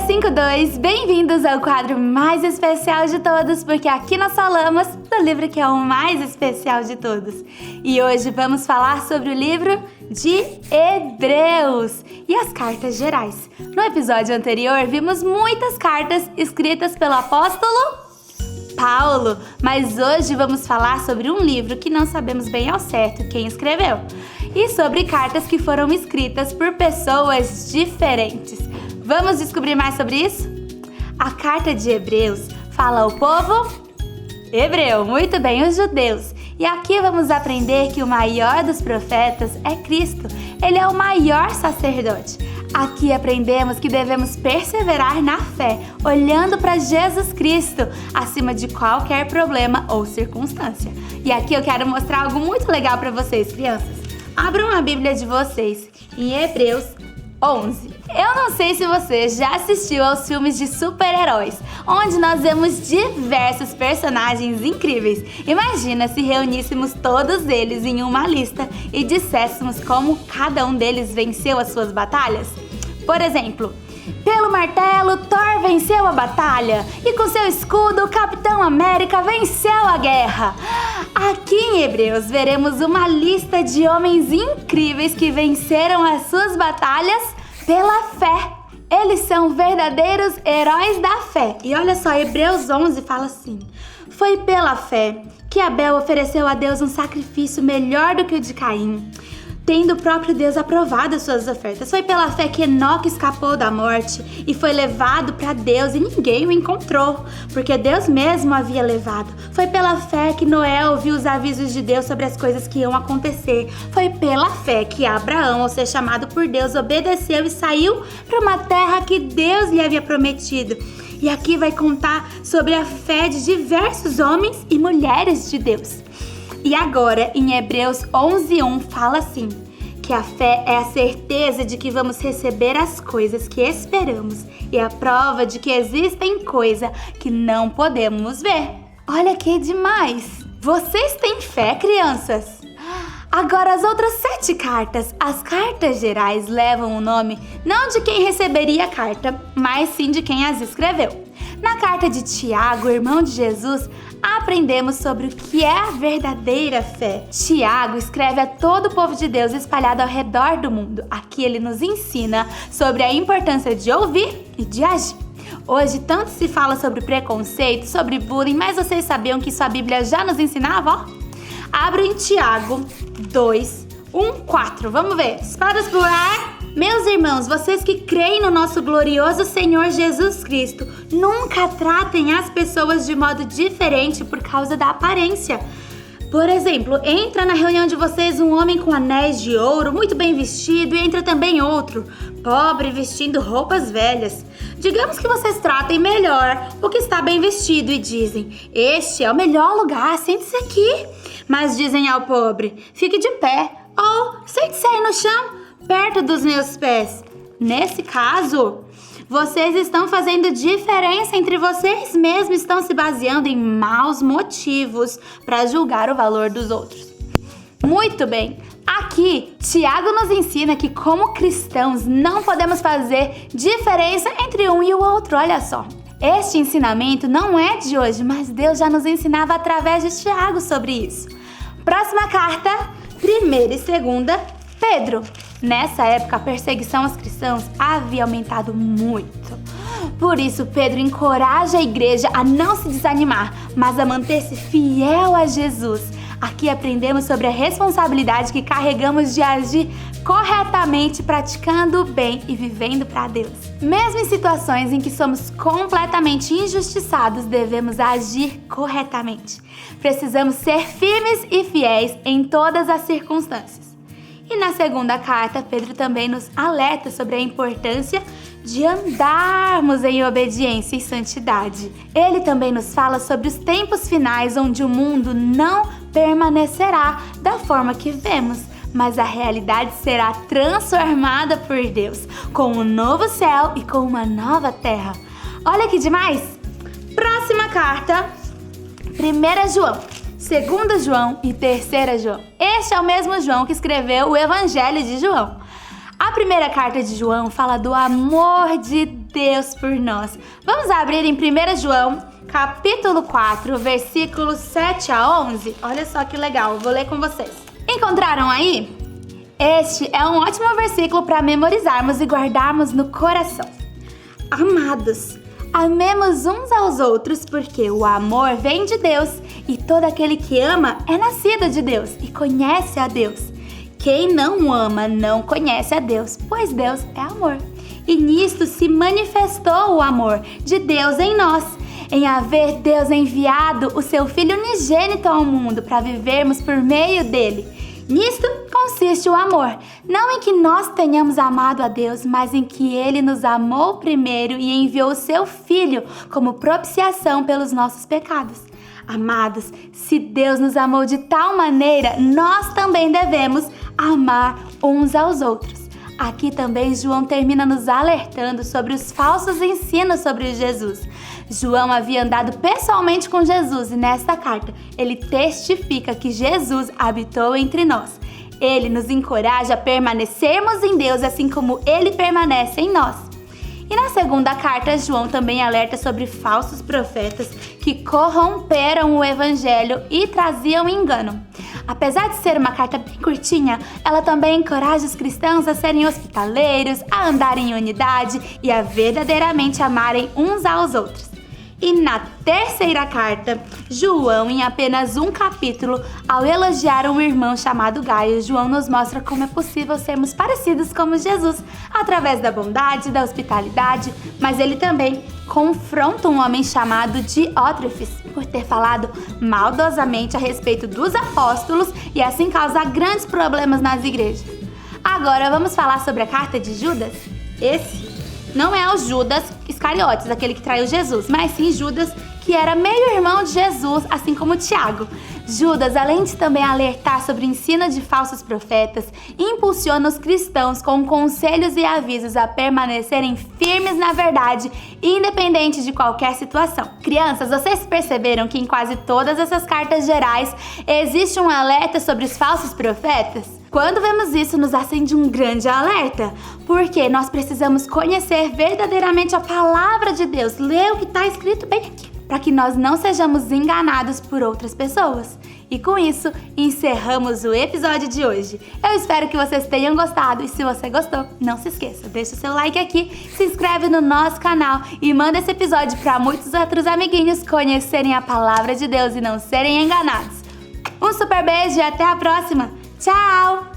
352, bem-vindos ao quadro mais especial de todos, porque aqui nós falamos do livro que é o mais especial de todos. E hoje vamos falar sobre o livro de Hebreus e as cartas gerais. No episódio anterior, vimos muitas cartas escritas pelo apóstolo Paulo, mas hoje vamos falar sobre um livro que não sabemos bem ao certo quem escreveu, e sobre cartas que foram escritas por pessoas diferentes. Vamos descobrir mais sobre isso? A carta de Hebreus fala ao povo hebreu, muito bem, os judeus. E aqui vamos aprender que o maior dos profetas é Cristo. Ele é o maior sacerdote. Aqui aprendemos que devemos perseverar na fé, olhando para Jesus Cristo, acima de qualquer problema ou circunstância. E aqui eu quero mostrar algo muito legal para vocês, crianças. Abram a Bíblia de vocês em Hebreus 11. Eu não sei se você já assistiu aos filmes de super-heróis, onde nós vemos diversos personagens incríveis. Imagina se reuníssemos todos eles em uma lista e disséssemos como cada um deles venceu as suas batalhas. Por exemplo, pelo martelo, Thor venceu a batalha e com seu escudo, o Capitão América venceu a guerra. Aqui em Hebreus veremos uma lista de homens incríveis que venceram as suas batalhas pela fé. Eles são verdadeiros heróis da fé. E olha só, Hebreus 11 fala assim: foi pela fé que Abel ofereceu a Deus um sacrifício melhor do que o de Caim, tendo o próprio Deus aprovado as suas ofertas. Foi pela fé que Enoque escapou da morte e foi levado para Deus e ninguém o encontrou, porque Deus mesmo o havia levado. Foi pela fé que Noé ouviu os avisos de Deus sobre as coisas que iam acontecer. Foi pela fé que Abraão, ao ser chamado por Deus, obedeceu e saiu para uma terra que Deus lhe havia prometido. E aqui vai contar sobre a fé de diversos homens e mulheres de Deus. E agora, em Hebreus 11:1, fala assim, que a fé é a certeza de que vamos receber as coisas que esperamos e a prova de que existem coisas que não podemos ver. Olha que demais! Vocês têm fé, crianças? Agora, as outras 7 cartas, as cartas gerais, levam o nome não de quem receberia a carta, mas sim de quem as escreveu. Na carta de Tiago, irmão de Jesus, aprendemos sobre o que é a verdadeira fé. Tiago escreve a todo o povo de Deus espalhado ao redor do mundo. Aqui ele nos ensina sobre a importância de ouvir e de agir. Hoje tanto se fala sobre preconceito, sobre bullying, mas vocês sabiam que isso a Bíblia já nos ensinava? Abra em Tiago 2:1-4. Vamos ver. Espadas pro ar. Meus irmãos, vocês que creem no nosso glorioso Senhor Jesus Cristo, nunca tratem as pessoas de modo diferente por causa da aparência. Por exemplo, entra na reunião de vocês um homem com anéis de ouro, muito bem vestido, e entra também outro, pobre, vestindo roupas velhas. Digamos que vocês tratem melhor o que está bem vestido e dizem: este é o melhor lugar, sente-se aqui. Mas dizem ao pobre: fique de pé, ou sente-se aí no chão, perto dos meus pés. Nesse caso, vocês estão fazendo diferença entre vocês mesmos, estão se baseando em maus motivos para julgar o valor dos outros. Muito bem, aqui Tiago nos ensina que como cristãos não podemos fazer diferença entre um e o outro, olha só. Este ensinamento não é de hoje, mas Deus já nos ensinava através de Tiago sobre isso. Próxima carta, 1ª e 2ª Pedro. Nessa época, a perseguição aos cristãos havia aumentado muito. Por isso, Pedro encoraja a igreja a não se desanimar, mas a manter-se fiel a Jesus. Aqui aprendemos sobre a responsabilidade que carregamos de agir corretamente, praticando o bem e vivendo para Deus. Mesmo em situações em que somos completamente injustiçados, devemos agir corretamente. Precisamos ser firmes e fiéis em todas as circunstâncias. E na 2ª carta, Pedro também nos alerta sobre a importância de andarmos em obediência e santidade. Ele também nos fala sobre os tempos finais, onde o mundo não permanecerá da forma que vemos, mas a realidade será transformada por Deus, com um novo céu e com uma nova terra. Olha que demais! Próxima carta, 1 João. 2 João e 3 João. Este é o mesmo João que escreveu o Evangelho de João. A primeira carta de João fala do amor de Deus por nós. Vamos abrir em 1 João, capítulo 4, versículos 7 a 11. Olha só que legal, vou ler com vocês. Encontraram aí? Este é um ótimo versículo para memorizarmos e guardarmos no coração. Amados, amemos uns aos outros, porque o amor vem de Deus e todo aquele que ama é nascido de Deus e conhece a Deus. Quem não ama não conhece a Deus, pois Deus é amor. E nisto se manifestou o amor de Deus em nós, em haver Deus enviado o seu Filho unigênito ao mundo para vivermos por meio dele. Nisto consiste o amor, não em que nós tenhamos amado a Deus, mas em que Ele nos amou primeiro e enviou o seu Filho como propiciação pelos nossos pecados. Amados, se Deus nos amou de tal maneira, nós também devemos amar uns aos outros. Aqui também João termina nos alertando sobre os falsos ensinos sobre Jesus. João havia andado pessoalmente com Jesus e nesta carta ele testifica que Jesus habitou entre nós. Ele nos encoraja a permanecermos em Deus assim como Ele permanece em nós. E na segunda carta, João também alerta sobre falsos profetas que corromperam o evangelho e traziam engano. Apesar de ser uma carta bem curtinha, ela também encoraja os cristãos a serem hospitaleiros, a andarem em unidade e a verdadeiramente amarem uns aos outros. E na terceira carta, João, em apenas um capítulo, ao elogiar um irmão chamado Gaio, João nos mostra como é possível sermos parecidos como Jesus, através da bondade, da hospitalidade, mas ele também confronta um homem chamado Diótrefes por ter falado maldosamente a respeito dos apóstolos e assim causar grandes problemas nas igrejas. Agora vamos falar sobre a carta de Judas? Esse não é o Judas Iscariotes, aquele que traiu Jesus, mas sim Judas, que era meio-irmão de Jesus, assim como Tiago. Judas, além de também alertar sobre o ensino de falsos profetas, impulsiona os cristãos com conselhos e avisos a permanecerem firmes na verdade, independente de qualquer situação. Crianças, vocês perceberam que em quase todas essas cartas gerais existe um alerta sobre os falsos profetas? Quando vemos isso, nos acende um grande alerta, porque nós precisamos conhecer verdadeiramente a palavra de Deus, ler o que está escrito bem aqui, para que nós não sejamos enganados por outras pessoas. E com isso, encerramos o episódio de hoje. Eu espero que vocês tenham gostado e se você gostou, não se esqueça, deixa o seu like aqui, se inscreve no nosso canal e manda esse episódio para muitos outros amiguinhos conhecerem a palavra de Deus e não serem enganados. Um super beijo e até a próxima! Tchau!